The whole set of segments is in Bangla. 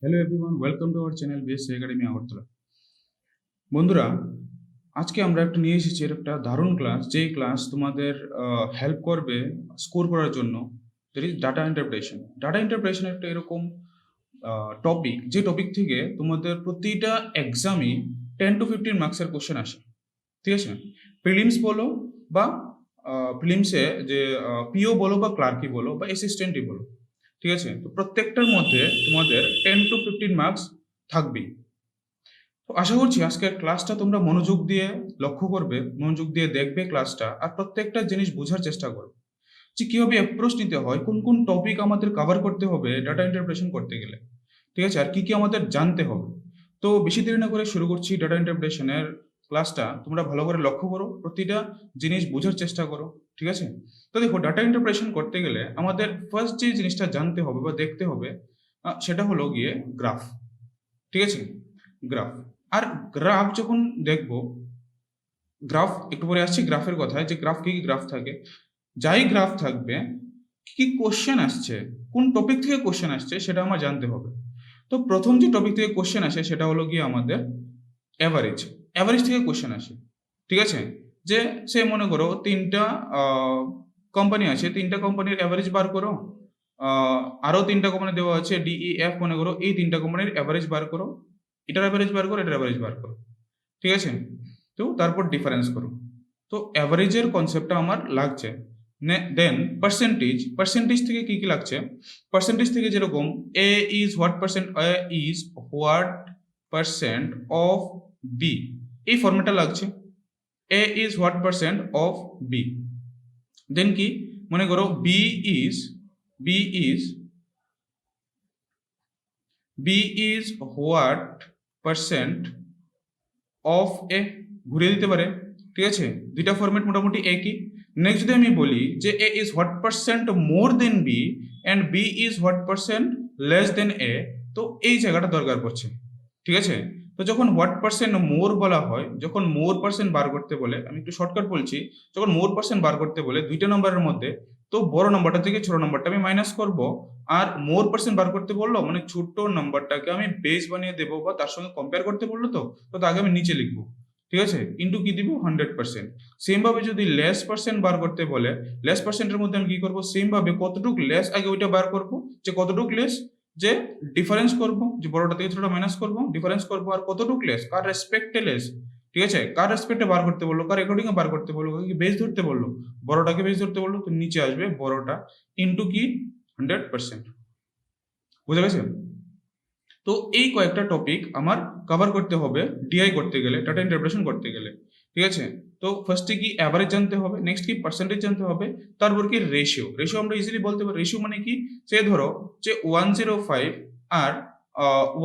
Hello everyone, welcome to our channel BSc academy Agartala. বন্ধুরা, আজকে আমরা একটা নিয়ে এসেছি একটা দারুণ ক্লাস, যেই ক্লাস তোমাদের হেল্প করবে স্কোর করার জন্য। That is data interpretation. Data interpretation একটা এরকম টপিক, যে টপিক থেকে তোমাদের প্রতিটা এক্সামই 10 to 15 মার্কসের কোশ্চেন আসে। ঠিক আছে, প্রিলিমস বলো বা প্রিলিমসে যে পিও বলো বা ক্লার্কই বলো বা অ্যাসিস্ট্যান্টই বলো, ঠিক আছে, তো প্রত্যেকটার মধ্যে তোমাদের 10 to 15 মার্কস থাকবেই। তো আশা করছি আজকের ক্লাসটা তোমরা মনোযোগ দিয়ে লক্ষ্য করবে, মনোযোগ দিয়ে দেখবে ক্লাসটা, আর প্রত্যেকটা জিনিস বোঝার চেষ্টা করবে যে কিভাবে অ্যাপ্রোচ নিতে হয়, কোন কোন টপিক আমাদের কভার করতে হবে ডাটা ইন্টারপ্রিটেশন করতে গেলে, ঠিক আছে, আর কি কি আমাদের জানতে হবে। তো বেশি দেরি না করে শুরু করছি ডাটা ইন্টারপ্রিটেশনের ক্লাসটা। তোমরা ভালো করে লক্ষ্য করো, প্রতিটা জিনিস বোঝার চেষ্টা করো, ঠিক আছে। তো দেখো, ডাটা ইন্টারপ্রিটেশন করতে গেলে আমাদের ফার্স্ট যে জিনিসটা জানতে হবে বা দেখতে হবে সেটা হলো গিয়ে গ্রাফ, ঠিক আছে, গ্রাফ। আর গ্রাফ যখন দেখবো, গ্রাফ একটু পরে আসছি গ্রাফের কথায়, যে গ্রাফ কি কি গ্রাফ থাকে, যাই গ্রাফ থাকবে কি কি কোশ্চেন আসছে, কোন টপিক থেকে কোশ্চেন আসছে সেটা আমার জানতে হবে। তো প্রথম যে টপিক থেকে কোশ্চেন আসে সেটা হলো গিয়ে আমাদের অ্যাভারেজ। অ্যাভারেজ থেকে কোশ্চেন আসে, ঠিক আছে। যে সে মনে করো তিনটা কোম্পানি আছে, তিনটা কোম্পানির অ্যাভারেজ বার করো। আরো তিনটা কোম্পানি দেওয়া আছে DEF, মনে করো এই তিনটা কোম্পানির অ্যাভারেজ বার করো, এটার অ্যাভারেজ বার করো, এটার অ্যাভারেজ বার করো, ঠিক আছে। তো তারপর ডিফারেন্স করো। তো অ্যাভারেজের কনসেপ্টটা আমার লাগছে। দেন পার্সেন্টেজ, পার্সেন্টেজ থেকে কি কি লাগছে, পার্সেন্টেজ থেকে যেরকম A is what percent of B, এই ফর্মেটটা লাগছে। A is what percent of B. Then কি, মনে করো B is B is what percent of A, ঘুরিয়ে দিতে পারে, ঠিক আছে। দুইটা ফরম্যাট মোটামুটি একই। নেক্সট যদি আমি বলি যে A is what percent more than B and B is what percent less than A, তো এই জায়গাটা দরকার পড়ছে, ঠিক আছে। তো যখন হোয়াট পার্সেন্ট মোর বলা হয়, যখন মোর পার্সেন্ট বার করতে বলে, আমি একটু শর্টকাট বলছি, যখন মোর পার্সেন্ট বার করতে বলে দুইটা নম্বরের মধ্যে, তো বড় নম্বরটা থেকে ছোট নম্বরটা আমি মাইনাস করব। আর মোর পার্সেন্ট বার করতে বললো মানে ছোট নম্বরটাকে আমি বেস বানিয়ে দেবো, বা তার সঙ্গে কম্পেয়ার করতে বললো, তো আগে আমি নিচে লিখবো, ঠিক আছে, ইন্টু কি দিব 100%। সেম ভাবে যদি লেস পার্সেন্ট বার করতে বলে, লেস পার্সেন্টের মধ্যে আমি কি করবো, সেম ভাবে কতটুক লেস আগে ওইটা বার করবো, যে কতটুক লেস, যে ডিফারেন্স করব, যে বড়টা থেকে ছোটটা মাইনাস করব, ডিফারেন্স করব, আর কতটুক লেস, কার রেসপেক্টে লেস, ঠিক আছে, কার রেসপেক্টে বার করতে বললো, কার অ্যাকর্ডিং এ বার করতে বললো, কি বেস ধরতে বললো, বড়টাকে বেস ধরতে বললো, তো নিচে আসবে বড়টা ইন্টু কি 100%। বুঝা গেছে? তো এই কয়েকটা টপিক আমার কভার করতে হবে ডিআই করতে গেলে, ডাটা ইন্টারপ্রিটেশন করতে গেলে, ঠিক আছে। তো ফার্স্টে কি অ্যাভারেজ জানতে হবে, নেক্সট কি পার্সেন্টেজ জানতে হবে, তারপর কি রেশিও। রেশিও আমরা ইজিলি বলতে পারি, রেশিও মানে কি, সে ধরো যে 105 আর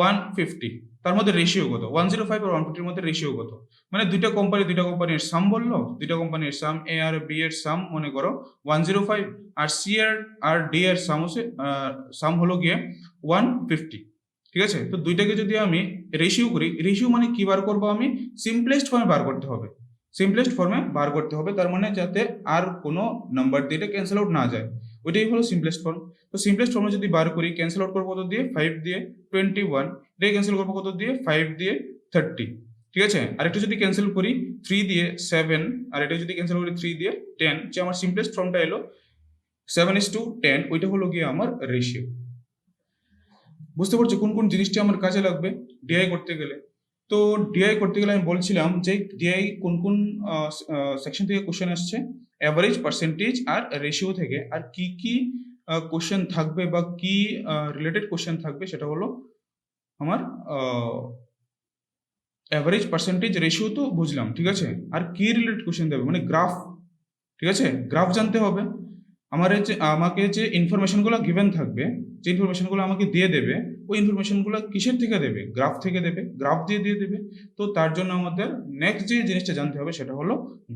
150, তার মধ্যে রেশিও কত, 105 আর 150 মধ্যে রেশিও কত। মানে দুইটা কোম্পানির সাম বললো, দুইটা কোম্পানির সাম, এ আর বি এর সাম মনে করো 105, আর সি আর ডি এর সাম হলো গিয়ে 150, ঠিক আছে। তো দুইটাকে যদি আমি রেশিও করি, রেশিও মানে কি বার করবো, আমি সিম্পলেস্ট ফর্মে বার করতে হবে, সিম্পলেস্ট ফর্মে বার করতে হবে, তার মানে যাতে আর কোনো নাম্বার দিয়ে এটা ক্যান্সেল আউট না যায়, ওইটাই হলো সিম্পলেস্ট ফর্ম। তো সিম্পলেস্ট ফর্মে যদি বার করি, ক্যান্সেল আউট করবো কত দিয়ে, 5 দিয়ে 21, এটাকে ক্যান্সেল করবো কত দিয়ে, 5 দিয়ে 30, ঠিক আছে। আর একটা যদি ক্যান্সেল করি 3 দিয়ে 7, আর এটা যদি ক্যান্সেল করি 3 দিয়ে 10, যে আমার সিম্পলেস্ট ফর্মটা এলো 7:10, ওইটা হলো গিয়ে আমার রেশিও। বুঝতে পারছো কোন কোন জিনিসটা আমার কাজে লাগবে ডিআই করতে গেলে। তো ডিআই করতে গেলে আমি বলছিলাম যে ডিআই কোন কোন সেকশন থেকে কোশ্চেন আসছে, অ্যাভারেজ, পার্সেন্টেজ আর রেশিও থেকে, আর কি কি কোশ্চেন থাকবে বা কি রিলেটেড কোশ্চেন থাকবে, সেটা হলো আমার অ্যাভারেজ, পার্সেন্টেজ, রেশিও তো বুঝলাম, ঠিক আছে। আর কি রিলেটেড কোশ্চেন দেবে, মানে গ্রাফ, ঠিক আছে, গ্রাফ জানতে হবে। আমাকে যে ইনফরমেশনগুলো গিভেন থাকবে, যে ইনফরমেশনগুলো আমাকে দিয়ে দেবে, ওই ইনফরমেশনগুলো কিসের থেকে দেবে, গ্রাফ থেকে দেবে, গ্রাফ দিয়ে দেবে। তো তার জন্য আমাদের নেক্সট যে জিনিসটা জানতে হবে সেটা হলো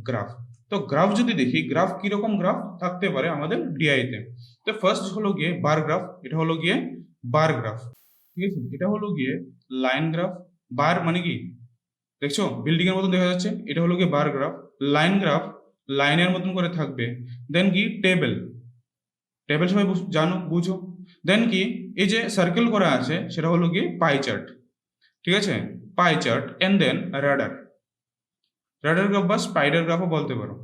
গ্রাফ। তো গ্রাফ যদি দেখি, গ্রাফ কিরকম গ্রাফ থাকতে পারে আমাদের ডিআইতে। তো ফার্স্ট হলো গিয়ে বার গ্রাফ, এটা হলো গিয়ে বার গ্রাফ, ঠিক আছে। এটা হলো গিয়ে লাইন গ্রাফ। বার মানে কি, দেখছো বিল্ডিং এর মতন দেখা যাচ্ছে, এটা হলো গিয়ে বার গ্রাফ। লাইন গ্রাফ লাইনের মতন করে থাকবে। দেন কি টেবিল, টেবিল সবাই জানো, বুঝো। দেন কি, এই যে সার্কেল করা আছে সেটা হলো কি পাই চার্ট, ঠিক আছে, pie chart and then radar. Radar graph বা স্পাইডার গ্রাফও বলতে পারো,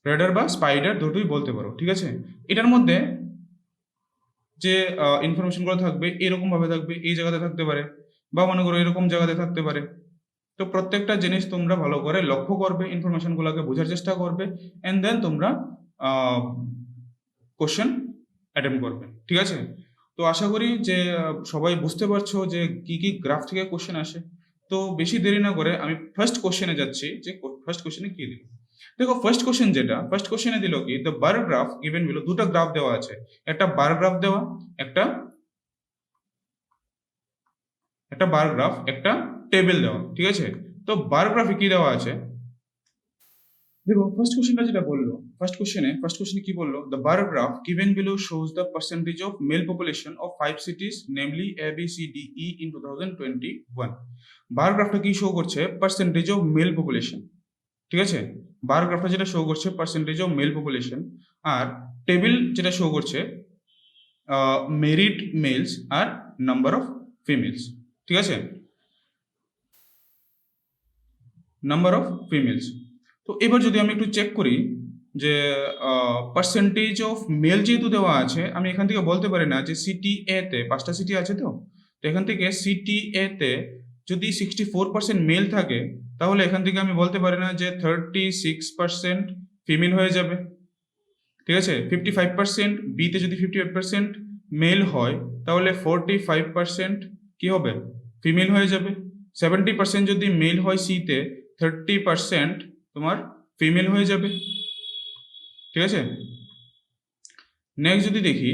রাডার বা স্পাইডার দুটোই বলতে পারো, ঠিক আছে। এটার মধ্যে যে ইনফরমেশনগুলো থাকবে এরকম ভাবে থাকবে, এই জায়গাতে থাকতে পারে, বা মনে করো এরকম জায়গাতে থাকতে পারে। তো প্রত্যেকটা জিনিস তোমরা ভালো করে লক্ষ্য করবে, ইনফরমেশনগুলোকে বোঝার চেষ্টা করবে, এন্ড দেন তোমরা কোশ্চেন অ্যাটেম্প করবে, ঠিক আছে। তো আশা করি যে সবাই বুঝতে পারছো যে কি কি গ্রাফ থেকে কোশ্চেন আসে। তো বেশি দেরি না করে আমি ফার্স্ট কোশ্চেনে যাচ্ছি, যে ফার্স্ট কোশ্চেনে কি দিল। দেখো ফার্স্ট কোশ্চেন যেটা, ফার্স্ট কোশ্চেনে দিল কি, the bar graph given below, দুটো গ্রাফ দেওয়া আছে, একটা বার গ্রাফ দেওয়া, একটা বার গ্রাফ, একটা টেবিল দেওয়া, ঠিক আছে। তো বার গ্রাফে কি দেওয়া আছে, দেখো ফার্স্ট কোশ্চেনটা যেটা বললো, ফার্স্ট কোশ্চেনে কি বললো, the bar graph given below shows the percentage of male population of 5 cities namely A B C D E in 2021। Bar গ্রাফটা কি শো করছে, পার্সেন্টেজ অফ মেল পপুলেশন, ঠিক আছে। বার গ্রাফটা যেটা শো করছে পার্সেন্টেজ অফ মেল পপুলেশন, আর টেবিল যেটা শো করছে মেরিড মেলস আর নাম্বার অফ ফিমেলস, ঠিক আছে, নাম্বার অফ ফিমেলস। তো এবার যদি আমি একটু চেক করি যে পার্সেন্টেজ অফ মেল যেহেতু দেওয়া আছে, আমি এখান থেকে বলতে পারি না যে সিটি এ তে 5টা সিটি আছে, তো এখান থেকে সিটি এ তে যদি 64% মেল থাকে, তাহলে এখান থেকে আমি বলতে পারি না যে 36% ফিমেল হয়ে যাবে, ঠিক আছে। 55% বিতে যদি 58% মেল হয়, তাহলে 45% কি হবে, ফিমেল হয়ে যাবে। 70% যদি মেল হয় সিতে, 30% তোমার ফিমেল হয়ে যাবে, ঠিক আছে। নেক্সট যদি দেখি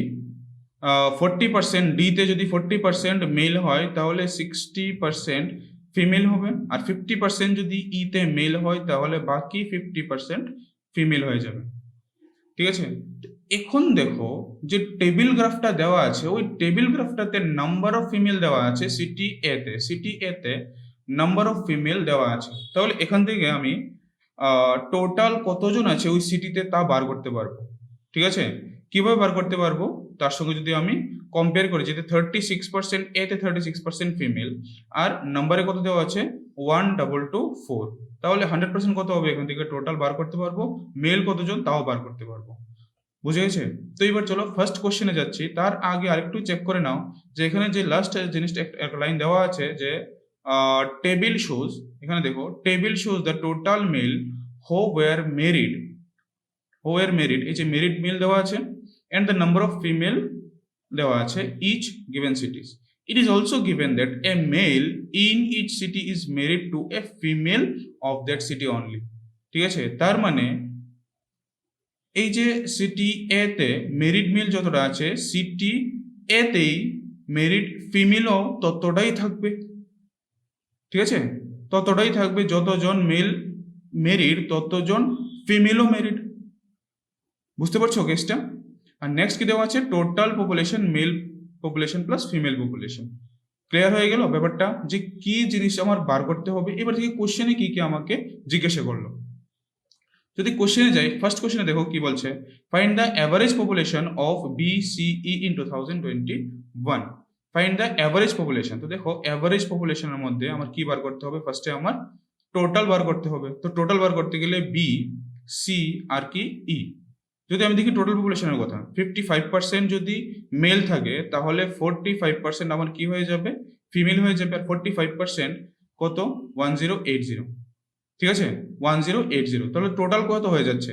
40% ডিতে যদি 40% মেল হয়, তাহলে 60% ফিমেল হবে, আর 50% যদি ইতে মেল হয়, তাহলে বাকি 50% ফিমেল হয়ে যাবে, ঠিক আছে। এখন দেখো যে টেবিল গ্রাফটা দেওয়া আছে, ওই টেবিল গ্রাফটাতে নাম্বার অফ ফিমেল দেওয়া আছে সিটি এ তে নাম্বার অফ ফিমেল দেওয়া আছে, তাহলে এখান থেকে আমি টোটাল কতজন আছে ওই সিটিতে তা বার করতে পারবো, ঠিক আছে। কিভাবে বার করতে পারবো, তার সঙ্গে যদি আমি কম্পেয়ার করি, যেতে 36% এতে 36% ফিমেল, আর নাম্বারে কত দেওয়া আছে 1224, তাহলে 100% কত হবে, এখান থেকে টোটাল বার করতে পারবো, মেল কতজন তাও বার করতে পারবো, বুঝে গেছে। তো এবার চলো ফার্স্ট কোশ্চেনে যাচ্ছি, তার আগে আরেকটু চেক করে নাও যে এখানে যে লাস্ট জিনিসটা একটা লাইন দেওয়া আছে যে টেবিল শোজ, এখানে দেখো table shows the total male who were married, এই যে মেরিড মেল দেওয়া আছে, and the number of female দেওয়া আছে each given cities. It is also given that a male in each city is married to a female of that city only, ঠিক আছে। তার মানে এই যে সিটি এ তে মেরিড মেল যতটা আছে, সিটি এ তেই মেরিড ফিমেলও ততটাই থাকবে, ঠিক আছে, ততটাই থাকবে, যতজন মেল মেরিড ততজন ফিমেলও মেরিড, বুঝতে পারছো কেসটা। আর নেক্সট কি দেওয়া আছে, total population male population plus female population. Clear হয়ে গেল ব্যাপারটা যে কি জিনিস আমার বার করতে হবে। এবার থেকে কোশ্চেনে কি কি আমাকে জিজ্ঞাসা করলো, যদি কোশ্চেনে যাই, ফার্স্ট কোশ্চেনে দেখো কি বলছে, find the average population of BCE in 2021। Find the average population. তো দেখো অ্যাভারেজ পপুলেশনের মধ্যে আমার কি বার করতে হবে, ফার্স্টে আমার টোটাল বার করতে হবে। তো টোটাল বার করতে গেলে বি, সি আর কি ই। যদি আমি দেখি টোটাল পপুলেশনের কথা, 55% যদি মেল থাকে, তাহলে 45% আমার কি হয়ে যাবে, ফিমেল হয়ে যাবে, আর 45% কত, 1080, ঠিক আছে, 1080। তাহলে টোটাল কত হয়ে যাচ্ছে,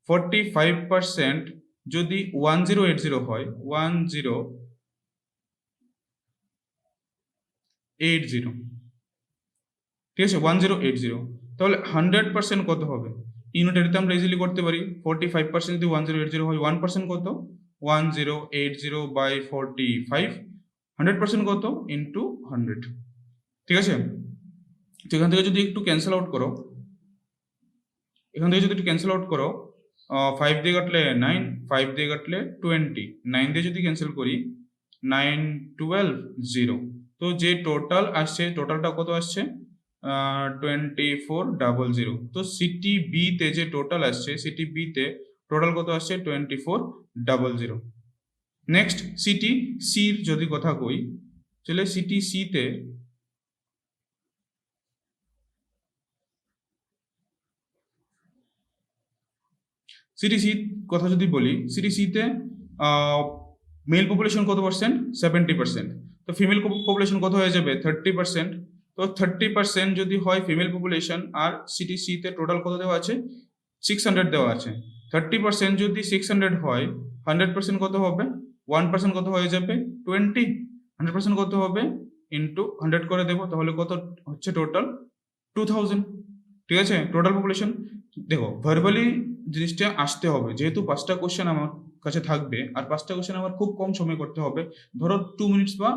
45% যদি 1080 হয়, 1080, ঠিক আছে, 1080, তাহলে 100% কত হবে, ইউনিটারিতে আমরা ইজিলি করতে পারি। 45% যদি 1080 হয়, 1% কত, 1080 বাই 45, 100% কত ইন্টু 100, ঠিক আছে। তো এখান থেকে যদি একটু ক্যান্সেল আউট করো, 5 দিয়ে কাটলে 9, 5 দিয়ে কাটলে 20, 9 দিয়ে যদি ক্যান্সেল করি, 9 12 0। তো যে টোটাল আসছে, টোটালটা কত আসছে, 2400। তো সিটি বি তে যে টোটাল আসছে, সিটি বি তে টোটাল কত আসছে 2400। নেক্সট সিটি সির যদি কথা কই, তাহলে সিটি সিতে সিটিসি কথা যদি বলি, সিটিসিতে মেল পপুলেশন কত পার্সেন্ট? 70%। তো ফিমেল পপুলেশন কত হয়ে যাবে? 30%। তো 30% যদি হয় ফিমেল পপুলেশন, আর সিটিসিতে টোটাল কত দেওয়া আছে? 600 দেওয়া আছে। 30% যদি 600 হয়, 100% কত হবে? 1% কত হয়ে যাবে? 20। 100% কত হবে? ইন্টু 100 করে দেবো, তাহলে কত হচ্ছে টোটাল? 2000। ঠিক আছে, টোটাল পপুলেশন। দেখো ভার্বালি জিনিসটা আসতে হবে, যেহেতু 5টা কোশ্চেন আমার কাছে থাকবে, আর 5টা কোশ্চেন আমার খুব কম সময় করতে হবে, ধরো 2 মিনিটস বা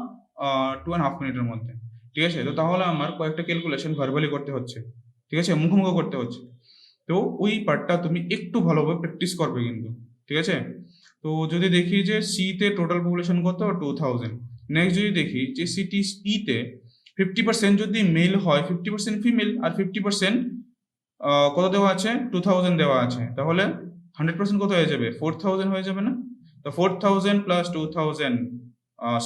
2.5 মিনিটের মধ্যে। ঠিক আছে, তো তাহলে আমার কয়েকটা ক্যালকুলেশন ভার্বালি করতে হচ্ছে, ঠিক আছে, মুখোমুখি করতে হচ্ছে। তো ওই পার্টটা তুমি একটু ভালোভাবে প্র্যাকটিস করবে কিন্তু। ঠিক আছে, তো যদি দেখি যে সিতে টোটাল পপুলেশন কত? 2000। নেক্সট যদি দেখি যে সিটি ইতে 50% যদি মেল হয়, 50% ফিমেল, আর 50% কত দেওয়া আছে? 2000 দেওয়া আছে, তাহলে 100% কত হয়ে যাবে? 4000 হয়ে যাবে না? তো 4000 প্লাস 2000,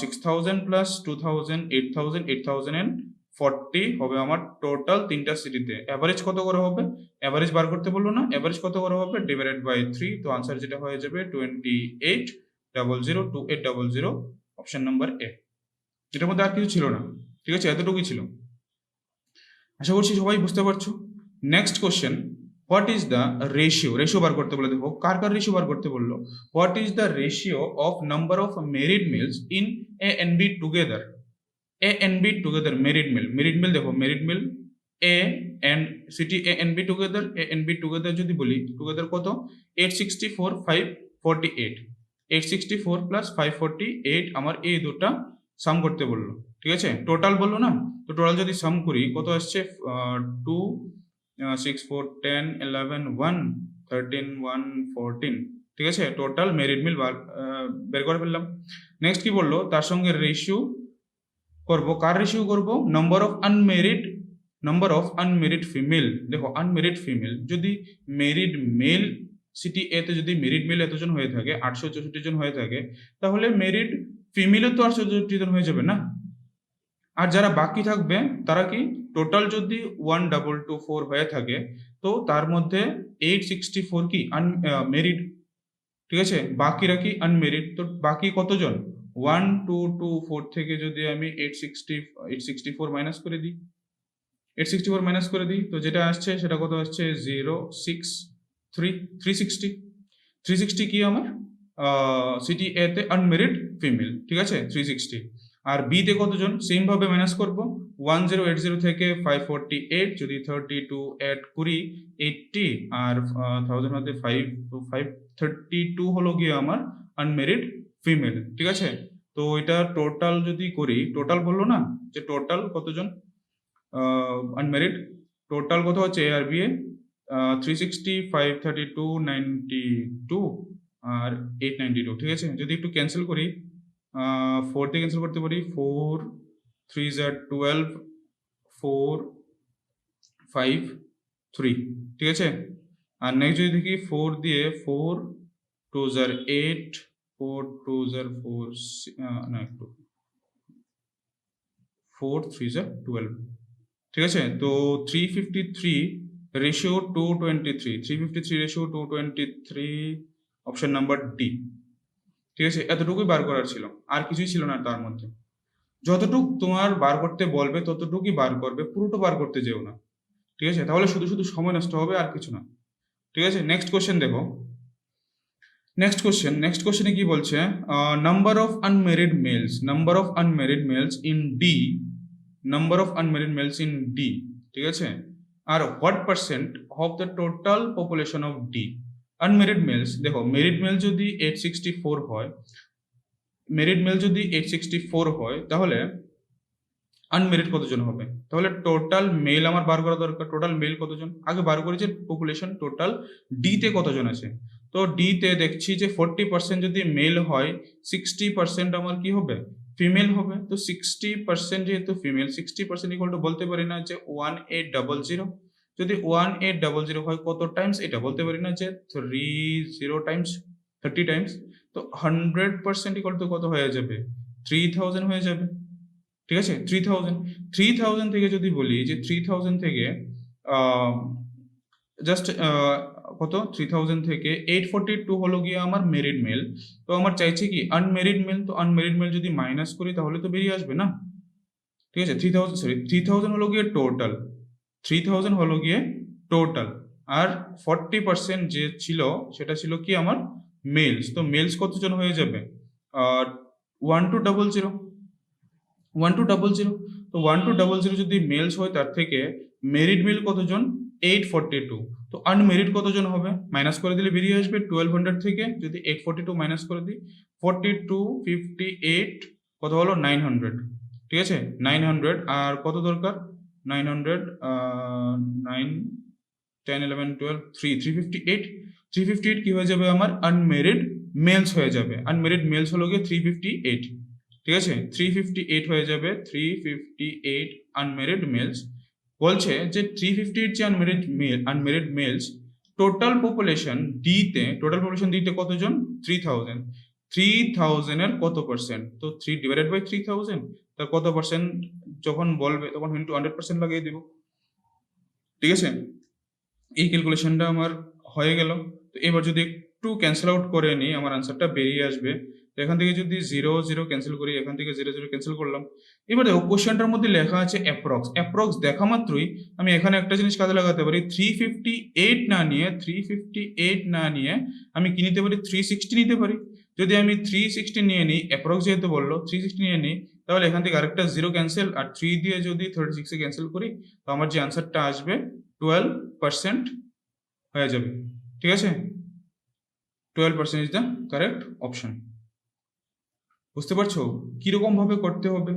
6000 প্লাস 2000, 8000, 8040 হবে আমার টোটাল তিনটা সিটিতে। অ্যাভারেজ কত করে হবে? অ্যাভারেজ বার করতে বললো না? অ্যাভারেজ কত করে হবে? Divided by 3। তো আনসার যেটা হয়ে যাবে 2800, অপশন নাম্বার এ। এটার মধ্যে আর কিছু ছিল না। ঠিক আছে, এতটুকুই ছিল। আশা করছি সবাই বুঝতে পারছো। Next question, what is the ratio? Ratio বার করতে বলে, দেখো কার কার রেশিও বার করতে বললো। What is the ratio of number of married males in A and B together? A and B together, married male. Married male দেখো, married male A and city A and B together, A and B together যদি বলি, টুগেদার কত? 864, 548। 864 প্লাস 548 আমার এই দুটা সাম করতে বললো। ঠিক আছে, টোটাল বললো না? তো টোটাল যদি সাম করি কত আসছে? 2, 6, 4, 10, 11, 1, 13, 1, 14। ঠিক আছে, টোটাল মেরিড মিল বের করে ফেললাম। নেক্সট কি বললো? তার সঙ্গে রেশিও করব। কার রেশিও করব? Number of unmarried female. দেখো আনমেরিড ফিমেল যদি মেরিড মেল, সিটি এ তে যদি মেরিড মেল এতজন হয়ে থাকে, 864 জন হয়ে থাকে, তাহলে মেরিড ফিমেলও তো 864 জন হয়ে যাবে না? আর যারা বাকি থাকবে তারা কি? টোটাল যদি 1224 হয়ে থাকে, তো তার মধ্যে 864 কি মেরিড। ঠিক আছে, বাকিরা কি? আনমেরিড। তো বাকি কতজন? 1224 থেকে যদি আমি 864 মাইনাস করে দিই, 864 মাইনাস করে দিই, তো যেটা আসছে সেটা কত আসছে? 360। 360 কি আমার সিটি এ তে আনমেরিড ফিমেল। ঠিক আছে, 360। আর বি তে কতজন? সেম ভাবে মাইনাস করব। 1080 থেকে 548, যদি 32 অ্যাড করি 80, আর 1000 মধ্যে 532 হলো গিয়ে আমার আনমেরিড ফিমেল। ঠিক আছে, তো এটা টোটাল যদি করি, টোটাল বললো না যে টোটাল কতজন আনমেরিড? টোটাল কত হচ্ছে এ আর বি এ? 360, 532, 92 আর 892। ঠিক আছে, যদি একটু ক্যান্সেল করি, 4 দিয়ে ক্যান্সেল করতে পারি, 4 3 12, 4 5 3। ঠিক আছে, আর নেক্সট যদি দেখি 4 দিয়ে 4 2 8, 4 2 4 না একটু 4 3 12। ঠিক আছে, তো 353 ratio 223, 353 ratio 223, option number D. ঠিক আছে, এতটুকুই বার করার ছিল, আর কিছুই ছিল না তার মধ্যে। যতটুকু তোমার বার করতে বলবে ততটুকুই বার করবে, পুরোটা বার করতে যেও না। ঠিক আছে, তাহলে শুধু শুধু সময় নষ্ট হবে, আর কিছু না। ঠিক আছে, নেক্সট কোশ্চেন দেখো। নেক্সট কোশ্চেনে কি বলছে? Number of unmarried males in D, ঠিক আছে, আর what percent of the total population of D? Unmarried males, দেখো মেরিড মেল যদি 864 হয়, তাহলে আনমেরিড কতজন হবে? তাহলে টোটাল মেল আমার বার করা দরকার। টোটাল মেল কতজন? আগে বার করি যে পপুলেশন টোটাল ডি তে কতজন আছে। তো ডি তে দেখছি যে 40% যদি মেল হয়, 60% আমার কি হবে? ফিমেল হবে। তো 60% যেহেতু ফিমেল, 60% ইকুয়াল টু বলতে পারি না যে 1800। যদি 1800 হয় কত টাইমস, এটা বলতে পারি না যে 30 টাইমস 30 টাইমস, তো 100% ইকুয়াল টু কত হয়ে যাবে, 3000 হয়ে যাবে। ঠিক আছে, 3000 থেকে যদি বলি যে 3000 থেকে জাস্ট কত 3000 থেকে 842 হলো গিয়ে আমার মেরিড মেল, তো আমার চাইছে কি আনমেরিড মেল, তো আনমেরিড মেল যদি মাইনাস করি তাহলে তো বেরিয়ে আসবে না। ঠিক আছে, 3000 হলো গিয়ে টোটাল, 3000 হলো গিয়ে টোটাল, আর 40% যে ছিল সেটা ছিল কি আমার মেলস, তো মেলস কতজন হয়ে যাবে, 1200, 1200, তো 1200 যদি মেলস হয় তার থেকে মেরিড মেল কতজন, 842, তো আনমেরিড কতজন হবে, মাইনাস করে দিলে বেরিয়ে আসবে 1200 থেকে যদি 842 মাইনাস করে দিই 42 58 কত হলো 900। ঠিক আছে, 900, আর কত দরকার 900, 9 10 11 12 358, 358 কি হয়ে যাবে আমার আনমেরিড মেলস হয়ে যাবে, আনমেরিড মেলস হলো গিয়ে 358। ঠিক আছে, 358 হয়ে যাবে, 358 আনমেরিড মেলস। বলছে যে 358 যে আনমেরিড মেলস টোটাল পপুলেশন ডিতে কতজন, 3000 এর কত পার্সেন্ট, তো 3 ডিভাইডেড বাই 3000, তার কত পার্সেন্ট যখন বলবে তখন ইন্টু 100% লাগিয়ে দিব। ঠিক আছে, এই ক্যালকুলেশনটা আমার হয়ে গেল। তো এবার যদি একটু ক্যান্সেল আউট করে নিই আমার আনসারটা বেরিয়ে আসবে। তো এখান থেকে যদি 0 0 ক্যান্সেল করি, এখান থেকে 0 0 ক্যান্সেল করলাম। এবার দেখো কোশ্চেনটার মধ্যে লেখা আছে অ্যাপ্রক্স দেখা মাত্রই আমি এখানে একটা জিনিস কাজে লাগাতে পারি, 358 না নিয়ে আমি কি নিতে পারি, 360 নিতে পারি। যদি আমি 360 নিয়ে নিই, অ্যাপ্রক্স যেহেতু বললো 360 নিয়ে নিই, তাহলে এখান থেকে আরেকটা 0 ক্যান্সেল, আর 3 দিয়ে যদি 36 ক্যান্সেল করি, তো আমার যে আনসারটা আসবে 12% হয়ে যাবে। ঠিক আছে, 12% ইজ দ্য কারেক্ট অপশন। বুঝতে পারছো কিরকম ভাবে করতে হবে,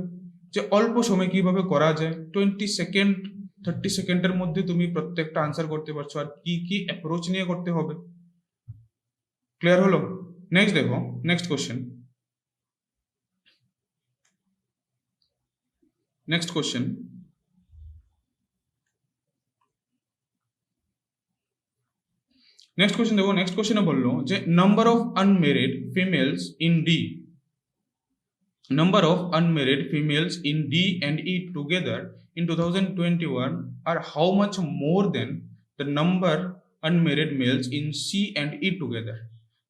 যে অল্প সময় কিভাবে করা যায়, 20 সেকেন্ড 30 সেকেন্ডের মধ্যে তুমি প্রত্যেকটা আনসার করতে পারছো, আর কি কি অ্যাপ্রোচ নিয়ে করতে হবে। ক্লিয়ার হলো? নেক্সট দেখো, নেক্সট কোশ্চেন। নেক্সট কোশ্চেন দেখো, নেক্সট কোশ্চেনে বললো যে number of unmarried females in D, number of unmarried females in D and E together in 2021 are how much more than the number unmarried males in C and E together।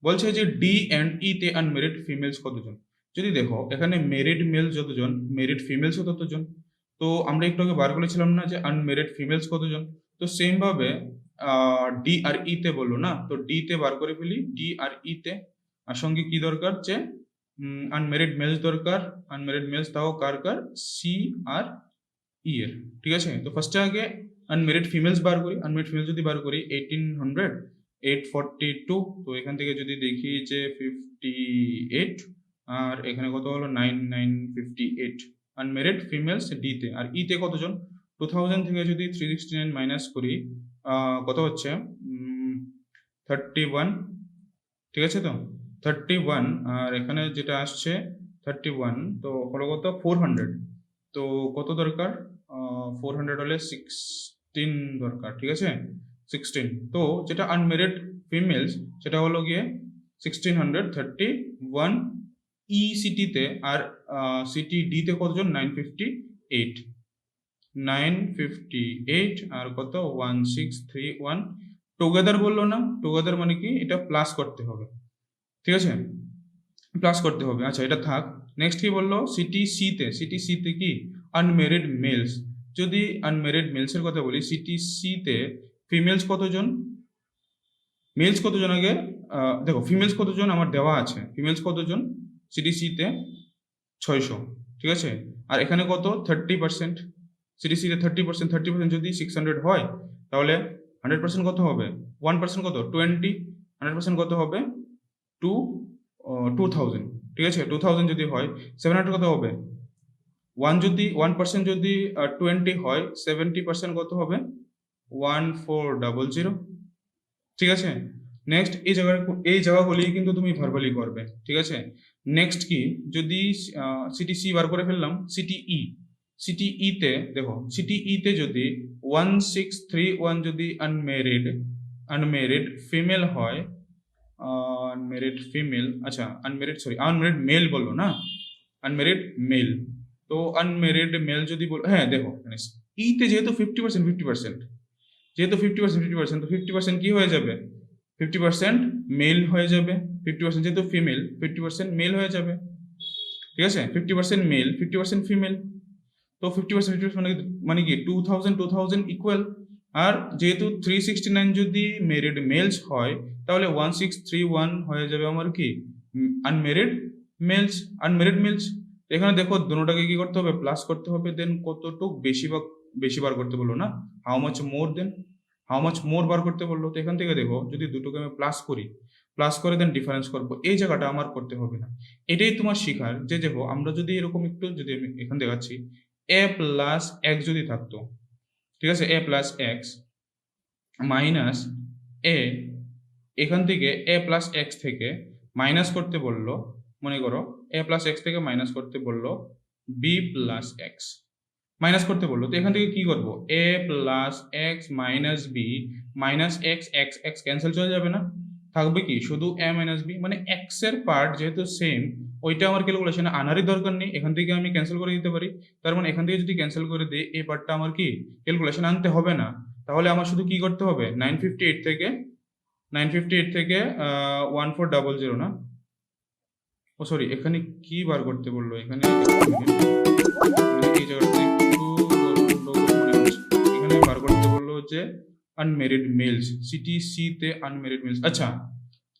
বলছে যে D and E তে unmarried females কতজন, যদি দেখো এখানে মেরিড মেল যতজন, মেরিড ফিমেলসও ততজন, তো আমরা একটু আগে বার করেছিলাম না যে আনমেরিড ফিমেলস কতজন, তো সেম ভাবে ডি আর ই তে বললো না, তো ডি তে বার করে ফেলি, ডি আর ই তে, আর সঙ্গে কি দরকার যে আনমেরিড মেলস দরকার, আনমেরিড মেলস তাও কার কার, সি আর ই এর। ঠিক আছে, তো ফার্স্টে আগে আনমেরিড ফিমেলস বার করি, আনমেরিড ফিমেলস যদি বার করি 1800 842, তো এখান থেকে যদি দেখি যে 58, আর এখানে কত হলো 9958 আনমেরিড ফিমেলস ডি তে, আর ই তে কতজন 2000 থেকে যদি 369 মাইনাস করি কত হচ্ছে 31। ঠিক আছে, তো 31, আর এখানে যেটা আসছে 31, তো হলো কত 400, তো কত দরকার 400 হলে 16 দরকার। ঠিক আছে, 16, তো যেটা আনমেরিড ফিমেলস সেটা হলো গিয়ে 1631 ই সিটিতে, আর সিটি ডি তে কতজন 958, আর কত 1631 টুগেদার বললো না, টুগেদার মানে কি এটা প্লাস করতে হবে। ঠিক আছে, প্লাস করতে হবে, আচ্ছা এটা থাক। নেক্সট কি বললো, সিটি সি তে কি আনমেরিড মেলস, যদি আনমেরিড মেলসের কথা বলি সিটি সি তে ফিমেলস কতজন, মেলস কতজন আগে দেখো ফিমেলস কতজন আমার দেওয়া আছে, ফিমেলস কতজন সিটি সি তে 600। ঠিক আছে, আর এখানে কত 30%, সিটি সি তে 30% যদি 600 হয় তাহলে 100% কত হবে, 1% কত 20, 100% কত হবে 2000। ঠিক আছে, 2000 যদি হয় 700 কত হবে 1% যদি 20 হয় 70% কত হবে 1400। ঠিক আছে, নেক্সট এই জায়গাগুলি কিন্তু তুমি ভার্বালি করবে। ঠিক আছে, নেক্সট কি, যদি সিটি সি বার করে ফেললাম, সিটি ই সিটিই তে দেখো, সিটিই তে যদি 1631 যদি আনমেরিড ফিমেল হয়, আনমেরিড ফিমেল, আচ্ছা আনমেরিড মেল বললো না, আনমেরিড মেল। তো আনমেরিড মেল যদি বল, হ্যাঁ দেখো ইতে যেহেতু 50%, যেহেতু 50% তো 50% কি হয়ে যাবে, 50% মেল হয়ে যাবে, 50% যেহেতু ফিমেল 50% মেল হয়ে যাবে, ঠিক আছে, 50% মেল 50% ফিমেল। তো 50% মানে কি 2000 ইকুয়াল। আর যেহেতু 369 যদি মেরিড মেলস হয়, তাহলে 1631 হয়ে যাবে আমার কি আনমেরিড মেলস। এখানে দেখো দুটোটাকে কি করতে হবে, প্লাস করতে হবে, দেন কতটুক বেশি বার করতে বললো না, হাউ মাচ মোর বার করতে বললো। তো এখান থেকে দেখো যদি দুটোকে আমি প্লাস করে দেন ডিফারেন্স করবো, এই জায়গাটা আমার করতে হবে না। এটাই তোমার শিখার, যে দেখো আমরা যদি এরকম একটু, যদি আমি এখানে দেখাচ্ছি a প্লাস এক্স যদি থাকতো, ঠিক আছে, a প্লাস এক্স মাইনাস এ, এখান থেকে a প্লাস এক্স থেকে মাইনাস করতে বললো, মনে করো a প্লাস এক্স থেকে মাইনাস করতে বললো b প্লাস এক্স, মাইনাস করতে বললো। তো এখান থেকে কি করবো, a plus X minus B minus X, X cancel চলে যাবে না, থাকবে কি শুধু a মাইনাস বি, মানে এক্স এর পার্ট যেহেতু সেম, ওইটা আমার ক্যালকুলেশনে আনারই দরকার নেই, এখান থেকে আমি ক্যান্সেল করে দিতে পারি। তার মানে এখান থেকে যদি ক্যান্সেল করে দিই, এই পার্টটা আমার কি ক্যালকুলেশন আনতে হবে না। তাহলে আমার শুধু কি করতে হবে, 958 থেকে 1400 না, ও সরি, এখানে কি বার করতে বললো, এখানে এই জায়গাটা এখানে বার করতে বললো যে আনমেরিড মেলস, সিটিসি তে আনমেরিড মেলস, আচ্ছা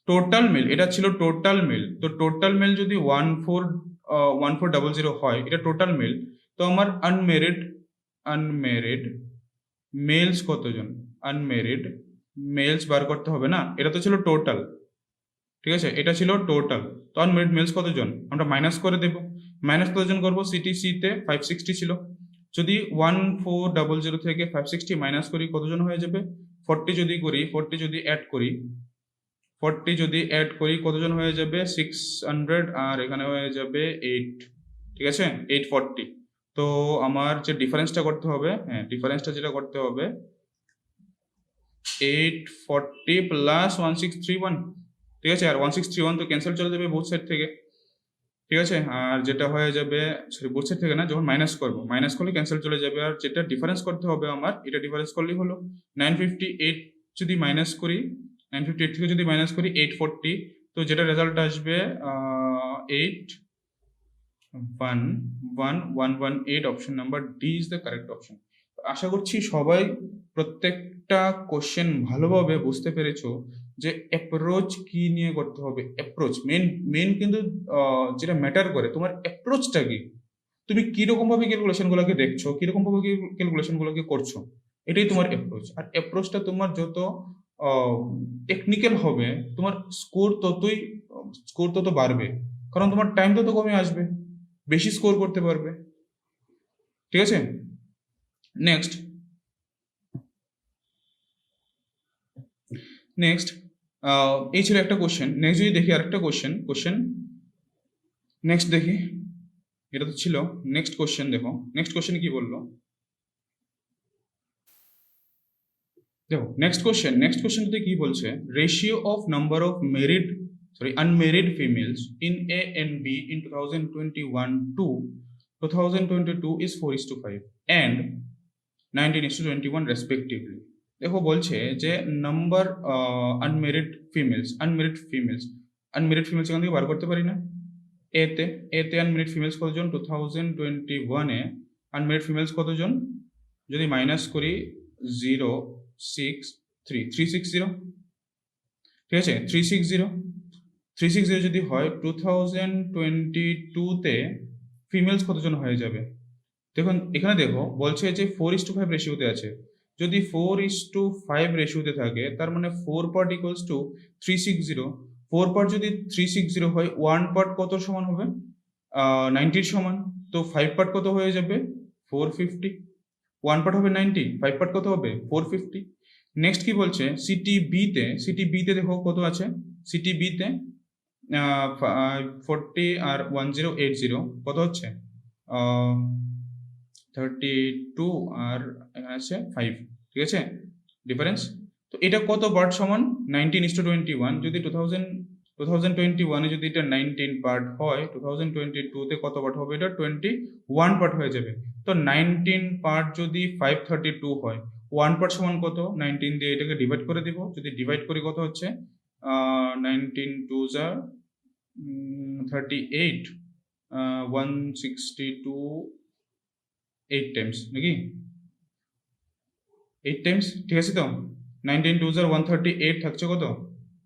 টোটাল মেল, এটা ছিল টোটাল মেল। তো টোটাল মেল যদি 1400 হয়, এটা টোটাল মেল। তো আমার আনমেরিড মেলস কতজন, আনমেরিড মেলস বার করতে হবে না, এটা তো ছিল টোটাল, ঠিক আছে, এটা ছিল টোটাল। তো আনমেরিড মেলস কতজন, আমরা মাইনাস করে দেব, মাইনাস কতজন করবো, সিটিসি তে 560 ছিল, যদি 1400 থেকে 560 মাইনাস করি কতজন হয়ে যাবে, 40 যদি অ্যাড করি কতজন হয়ে যাবে, 600, আর এখানে হয়ে যাবে 8, ঠিক আছে 840। তো আমার যে ডিফারেন্সটা করতে হবে, হ্যাঁ ডিফারেন্সটা যেটা করতে হবে 840 প্লাস 1631, ঠিক আছে, আর 1631 তো ক্যান্সেল চলে যাবে বোথ সাইড থেকে, ঠিক আছে, আর যেটা হয়ে যাবে, সরি বোথ সাইড থেকে না, যখন মাইনাস করলে ক্যান্সেল চলে যাবে, আর যেটা ডিফারেন্স করতে হবে আমার, এটা ডিফারেন্স করলেই হলো 958 যদি মাইনাস করি, 958 থেকে যদি মাইনাস করি 840, তো যেটা রেজাল্ট আসবে 81118, option number D is the correct option. আশা করছি সবাই প্রত্যেকটা কোশ্চেন ভালোভাবে বুঝতে পেরেছো, যে অ্যাপ্রোচ কি নিয়ে করতে হবে। অ্যাপ্রোচ মেন কিন্তু যেটা ম্যাটার করে, তোমার অ্যাপ্রোচটা কি, তুমি কিরকম ভাবে ক্যালকুলেশন গুলোকে দেখছো, কিরকম ভাবে ক্যালকুলেশন গুলোকে করছো, এটাই তোমার অ্যাপ্রোচ। আর অ্যাপ্রোচটা তোমার যত টেকনিক্যাল হবে, তোমার স্কোর তত বাড়বে, কারণ তোমার টাইম তত কমে আসবে, বেশি স্কোর করতে পারবে, ঠিক আছে। নেক্সট এই ছিল একটা কোশ্চেন। নেক্সট যদি দেখি আরেকটা কোশ্চেন নেক্সট দেখি, এটা তো ছিল নেক্সট কোশ্চেন। দেখো নেক্সট কোশ্চেন কি বললো, দেখো নেক্সট কোশ্চেনতে কি বলছে, ratio of number of unmarried females in A and B in 2021 to 2022 is 4:5 and 19:21 respectively। দেখো বলছে যে নাম্বার আনমেরিড ফিমেলস এখান থেকে বার করতে পারি না, এতে আনমেরিড ফিমেলস কতজন, 2021-এ আনমেরিড ফিমেলস কতজন, যদি মাইনাস করি 360, ঠিক আছে 360 যদি হয় 2022-তে ফিমেলস কতজন হয়ে যাবে। দেখুন এখানে দেখো বলছে যে 4:5 রেশিওতে আছে, যদি 4:5 রেশিওতে থাকে, তার মানে 4 পার্ট ইকুয়ালস টু 360। 4 পার্ট যদি 360 হয়, 1 পার্ট কত সমান হবে, 90 সমান। তো 5 পার্ট কত হয়ে যাবে, 450। 1 পার্ট হবে 90, 5 পার্ট কত হবে, 450। নেক্সট কি বলছে, সিটি বিতে দেখো কত আছে, সিটি বিতে 40 আর 1080 কত হচ্ছে, 32 আর এখানে আছে 5, ঠিক আছে ডিফারেন্স। তো এটা কত পার্ট সমান 19:21, যদি 2021-এ যদি এটা 19 পার্ট হয়, 2022-তে কত পার্ট হবে, এটা 21 পার্ট হয়ে যাবে। তো 19 পার্ট যদি 532 হয়, 1 পার্ট সমান কত, 19 দিয়ে এটাকে ডিভাইড করে দিব। যদি ডিভাইড করি কত হচ্ছে 19 2 যা 38, 162 8 টাইমস নাকি 8 টাইমস, ঠিক আছে তো 19 2 যার 138 থাকছে কত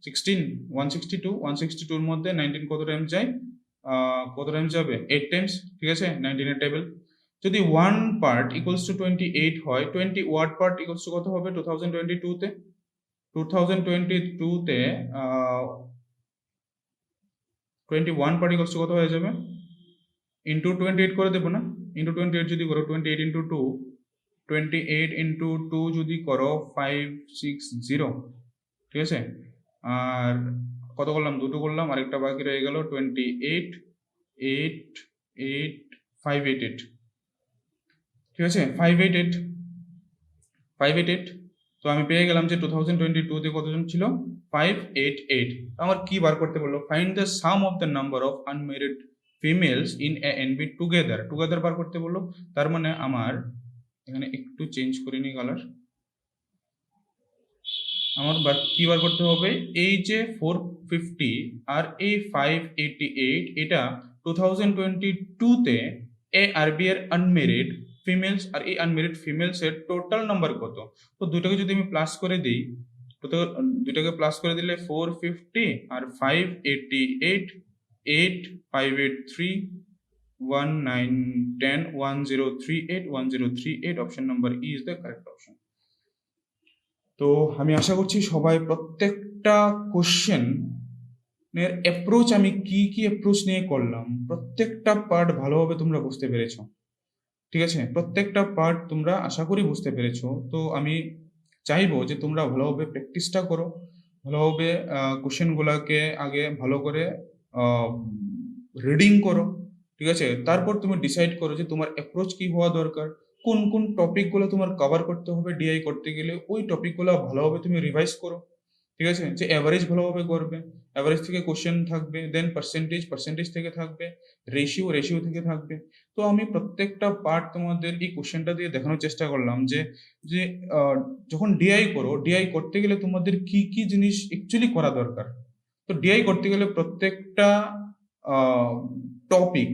16, 162 এর মধ্যে 19 কত টাইমস যায়, কত টাইমস যাবে 8 টাইমস, ঠিক আছে 19 এর টেবিল। যদি 1 পার্ট ইকুয়ালস টু 28 হয়, 20 পার্ট ইকুয়ালস টু কত হবে 2022-তে 21 পার্ট ইকুয়ালস টু কত হয়ে যাবে, ইন্টু 28 করে দেবো না, ইন্টু 28 যদি করো 28 ইন্টু 2, 28 ইন্টু 2 যদি করো 560, ঠিক আছে। আর কত করলাম, দুটো করলাম, আরেকটা বাকি রয়ে গেল 28 8 8 588, ঠিক আছে 588। তো আমি পেয়ে গেলাম যে 2022-তে কতজন ছিল 588। আমার কি বার করতে বললো, find the sum of the number of unmarried females in A and B together বার করতে বললো। তার মানে আমার এখানে একটু চেঞ্জ করে নি কালার, আমার কি বার করতে হবে, এই যে 450 আর এই 588, এটা 2022-তে এ আর বি এর আনমেরিড ফিমেলস আর এই আনমেরিড ফিমেলস এর টোটাল নাম্বার কত। তো দুটোকে যদি আমি প্লাস করে দিই, দুটোকে প্লাস করে দিলে 450 আর 588, 8 583 19 10 1038 1038, option number E is the correct option. তো আমি আশা করছি সবাই প্রত্যেকটা কোশ্চেনের অ্যাপ্রোচ, আমি কি কি অ্যাপ্রোচ নিয়ে করলাম, প্রত্যেকটা পার্ট ভালোভাবে তোমরা বুঝতে পেরেছো, ঠিক আছে প্রত্যেকটা পার্ট তোমরা আশা করি বুঝতে পেরেছো। তো আমি চাইবো যে তোমরা ভালোভাবে প্র্যাকটিসটা করো, ভালোভাবে কোশ্চেনগুলোকে আগে ভালো করে রিডিং করো, ঠিক আছে। তারপর তুমি ডিসাইড করো যে তোমার অ্যাপ্রোচ কি হওয়া দরকার, কোন কোন টপিকগুলো তোমার কভার করতে হবে ডিআই করতে গেলে, ওই টপিকগুলো ভালোভাবে তুমি রিভাইজ করো, ঠিক আছে। যে অ্যাভারেজ ভালোভাবে করবে, অ্যাভারেজ থেকে কোশ্চেন থাকবে, দেন পার্সেন্টেজ থেকে থাকবে, রেশিও থেকে থাকবে। তো আমি প্রত্যেকটা পার্ট তোমাদের এই কোশ্চেনটা দিয়ে দেখানোর চেষ্টা করলাম যে যে যখন ডিআই করতে গেলে তোমাদের কি কি জিনিস অ্যাকচুয়ালি করা দরকার। তো ডিআই করতে গেলে প্রত্যেকটা টপিক,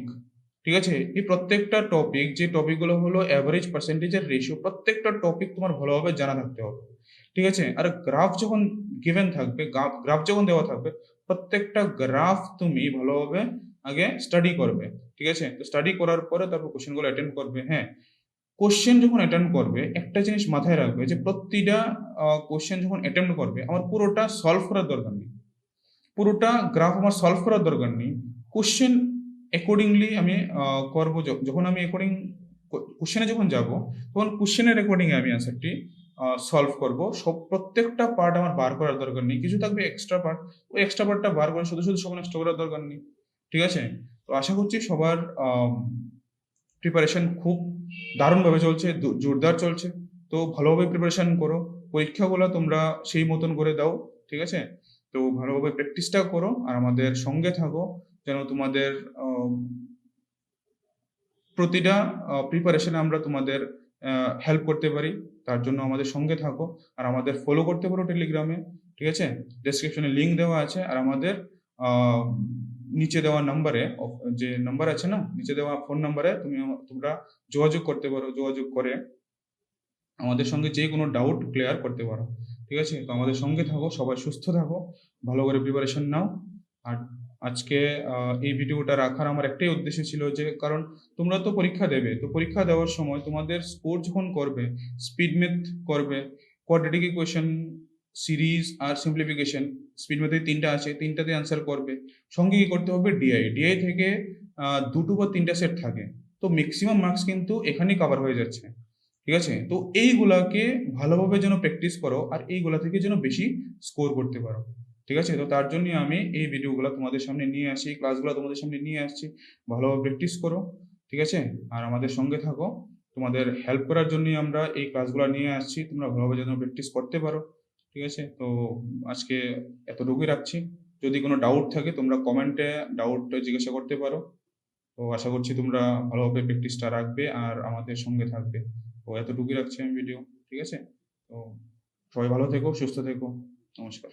ঠিক আছে, এই প্রত্যেকটা টপিক, যে টপিকগুলো হলো অ্যাভারেজ, পার্সেন্টেজ আর রেশিও, প্রত্যেকটা টপিক তোমার ভালোভাবে জানা থাকতে হবে, ঠিক আছে। আর গ্রাফ যখন গিভেন থাকবে, গ্রাফ যখন দেওয়া থাকবে, প্রত্যেকটা গ্রাফ তুমি ভালোভাবে আগে স্টাডি করবে, ঠিক আছে। তো স্টাডি করার পরে তারপর কোশ্চেনগুলো অ্যাটেন্ড করবে। হ্যাঁ, কোশ্চেন যখন অ্যাটেন্ড করবে একটা জিনিস মাথায় রাখবে যে প্রতিটা কোশ্চেন যখন অ্যাটেন্ড করবে আমার পুরোটা সলভ করার দরকার নেই, পুরোটা গ্রাফ আমার সলভ করার দরকার নেই, কোশ্চেন অ্যাকর্ডিংলি আমি করবো। যখন আমি কোশ্চেনে যখন যাব, তখন কোশ্চেনের অ্যাকর্ডিংয়ে আমি অ্যান্সারটি সলভ করব। প্রত্যেকটা পার্ট আমার বার করার দরকার নেই, কিছু থাকবে এক্সট্রা পার্ট, ওই এক্সট্রা পার্টটা বার করে শুধু সব নষ্ট করার দরকার নেই, ঠিক আছে। তো আশা করছি সবার প্রিপারেশন খুব দারুণভাবে চলছে, জোরদার চলছে। তো ভালোভাবে প্রিপারেশন করো, পরীক্ষাগুলো তোমরা সেই মতন করে দাও, ঠিক আছে। তো ভালোভাবে প্র্যাকটিসটা করো আর আমাদের সঙ্গে থাকো, যেন তোমাদের প্রতিটা প্রিপারেশনে আমরা তোমাদের হেল্প করতে পারি। তার জন্য আমাদের সঙ্গে থাকো আর আমাদের ফলো করতে পারো টেলিগ্রামে, ঠিক আছে। ডেসক্রিপশনে লিঙ্ক দেওয়া আছে, আর আমাদের নিচে দেওয়া নাম্বারে, যে নাম্বার আছে না, নিচে দেওয়া ফোন নাম্বারে তোমরা যোগাযোগ করতে পারো, যোগাযোগ করে আমাদের সঙ্গে যে কোনো ডাউট ক্লিয়ার করতে পারো, ঠিক আছে। তো আমাদের সঙ্গে থাকো, সবাই সুস্থ থাকো, ভালো করে প্রিপারেশন নাও। আর আজকে এই ভিডিওটা রাখার আমার একটাই উদ্দেশ্য ছিল, যে কারণ তোমরা তো পরীক্ষা দেবে, তো পরীক্ষা দেওয়ার সময় তোমাদের স্কোর যখন করবে, স্পিড ম্যাথ করবে, কোয়াড্রেটিক ইকুয়েশন, সিরিজ আর সিম্পলিফিকেশন, স্পিড ম্যাথে 3টা আছে, 3টাতে অ্যান্সার করবে। সঙ্গে কি করতে হবে, ডিআই থেকে 2টো বা 3টা সেট থাকে, তো ম্যাক্সিমাম মার্কস কিন্তু এখানেই কভার হয়ে যাচ্ছে, ঠিক আছে। তো এইগুলাকে ভালোভাবে যেন প্র্যাকটিস করো আর এইগুলা থেকে যেন বেশি স্কোর করতে পারো, ঠিক আছে। তো তার জন্য আমি এই ভিডিওগুলো তোমাদের সামনে নিয়ে আসি, ক্লাসগুলো তোমাদের সামনে নিয়ে আসছি, ভালোভাবে প্র্যাকটিস করো, ঠিক আছে। আর আমাদের সঙ্গে থাকো। তোমাদের হেল্প করার জন্যই আমরা এই ক্লাসগুলো নিয়ে আসছি, তোমরা ভালোভাবে যেন প্র্যাকটিস করতে পারো। ঠিক আছে, তো আজকে এতটুকুই রাখছি। যদি কোনো ডাউট থাকে তোমরা কমেন্টে ডাউটটা জিজ্ঞাসা করতে পারো। তো আশা করছি তোমরা ভালোভাবে প্র্যাকটিসটা রাখবে আর আমাদের সঙ্গে থাকবে। তো এতটুকুই রাখছি আমি ভিডিও। ঠিক আছে, তো সবাই ভালো থেকো, সুস্থ থেকো। নমস্কার।